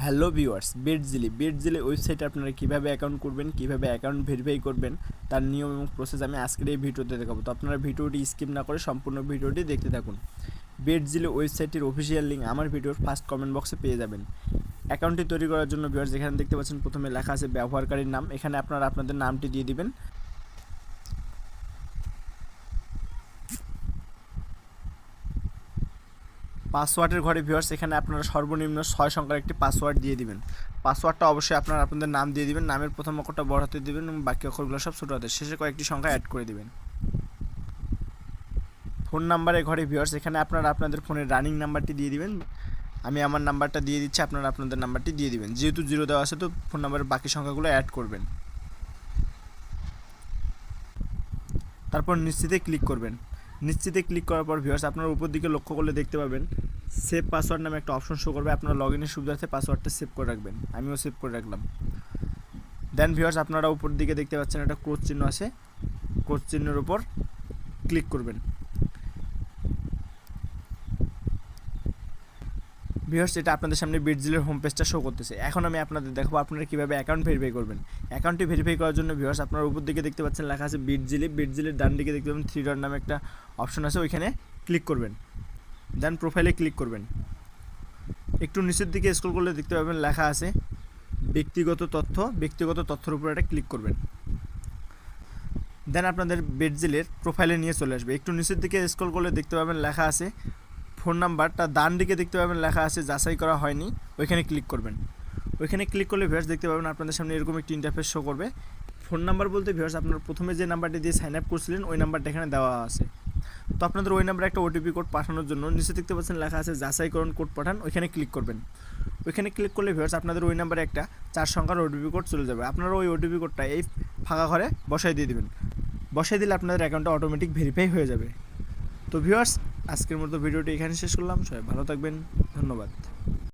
Hello viewers, বেটজিলি ওয়েবসাইটে আপনারা কীভাবে অ্যাকাউন্ট করবেন, কীভাবে অ্যাকাউন্ট ভেরিফাই করবেন তার নিয়ম এবং প্রসেস আমি আজকের এই ভিডিওতে দেখাবো। তো আপনারা ভিডিওটি স্কিপ না করে সম্পূর্ণ ভিডিওটি দেখতে থাকুন। বেটজিলি ওয়েবসাইটের অফিসিয়াল লিঙ্ক আমার ভিডিওর ফার্স্ট কমেন্ট বক্সে পেয়ে যাবেন। অ্যাকাউন্টটি তৈরি করার জন্য ভিউয়ার্স যেখানে দেখতে পাচ্ছেন প্রথমে লেখা আছে ব্যবহারকারীর নাম, এখানে আপনারা আপনাদের নামটি দিয়ে দিবেন। পাসওয়ার্ডের ঘরে ভিউয়ার্স এখানে আপনারা সর্বনিম্ন 6 সংখ্যার একটি পাসওয়ার্ড দিয়ে দিবেন। পাসওয়ার্ডটা অবশ্যই আপনারা আপনাদের নাম দিয়ে দিবেন, নামের প্রথম অক্ষরটা বড় হাতে দিবেন এবং বাকি অক্ষরগুলো সব ছোট হাতে, শেষে কয়েকটি সংখ্যা অ্যাড করে দিবেন। ফোন নাম্বারের ঘরে ভিউয়ার্স এখানে আপনারা আপনাদের ফোনের রানিং নাম্বারটি দিয়ে দিবেন। আমি আমার নাম্বারটা দিয়ে দিচ্ছি, আপনারা আপনাদের নাম্বারটি দিয়ে দিবেন। যেহেতু 0 দেওয়া আছে তো ফোন নাম্বারের বাকি সংখ্যাগুলো অ্যাড করবেন। তারপর নিশ্চিতে ক্লিক করবেন। নিশ্চিতে ক্লিক করার পর ভিউয়ার্স আপনারা উপর দিকে লক্ষ্য করলে দেখতে পাবেন সেভ পাসওয়ার্ড নামে একটা অপশন শো করবে। আপনারা লগইনের সুবিধার্থে পাসওয়ার্ডটা সেভ করে রাখবেন, আমিও সেভ করে রাখলাম। দেন ভিউয়ার্স আপনারা উপর দিকে দেখতে পাচ্ছেন একটা ক্রস চিহ্ন আছে, ক্রস চিহ্নের উপর ক্লিক করবেন। ভিউয়ার্স এটা আপনাদের সামনে বেটজিলের হোম পেজটা শো করতেছে। এখন আমি আপনাদের দেখাবো আপনারা কীভাবে অ্যাকাউন্ট ভেরিফাই করবেন। অ্যাকাউন্টটি ভেরিফাই করার জন্য ভিউয়ার্স আপনারা উপর দিকে দেখতে পাচ্ছেন লেখা আছে বেটজিলের ডান দিকে দেখতে পাবেন 3 ডট নামে একটা অপশন আছে, ওইখানে ক্লিক করবেন। দেন প্রোফাইলে ক্লিক করবেন। একটু নিচের দিকে স্ক্রল করলে দেখতে পাবেন লেখা আছে ব্যক্তিগত তথ্যের উপর একটা ক্লিক করবেন। দেন আপনাদের বেটজিলের প্রোফাইলে নিয়ে চলে আসবে। একটু নিচের দিকে স্ক্রল করলে দেখতে পাবেন লেখা আছে ফোন নাম্বারটা, ডান দিকে দেখতে পাবেন লেখা আছে যাচাই করা হয়নি, ওইখানে ক্লিক করবেন। ওইখানে ক্লিক করলে ভিউয়ার্স দেখতে পাবেন আপনাদের সামনে এরকম একটি ইন্টারফেস শো করবে। ফোন নাম্বার বলতে ভিউয়ার্স আপনারা প্রথমে যে নাম্বারটি দিয়ে সাইন আপ করছিলেন ওই নাম্বারটা এখানে দেওয়া আছে। তো আপনাদের ওই নাম্বারে একটা ওটিপি কোড পাঠানোর জন্য নিচে দেখতে পাচ্ছেন লেখা আছে যাচাইকরণ কোড পাঠান, ওইখানে ক্লিক করবেন। ওইখানে ক্লিক করলে ভিউয়ার্স আপনাদের ওই নাম্বারে একটা 4 সংখ্যার ওটিপি কোড চলে যাবে। আপনারা ওই ওটিপি কোডটা এই ফাঁকা ঘরে বসাই দিয়ে দেবেন। বসাই দিলে আপনাদের অ্যাকাউন্টটা অটোমেটিক ভেরিফাই হয়ে যাবে। তো ভিউয়ার্স আজকের মতো ভিডিওটি এখানে শেষ করলাম। সবাই ভালো থাকবেন, ধন্যবাদ।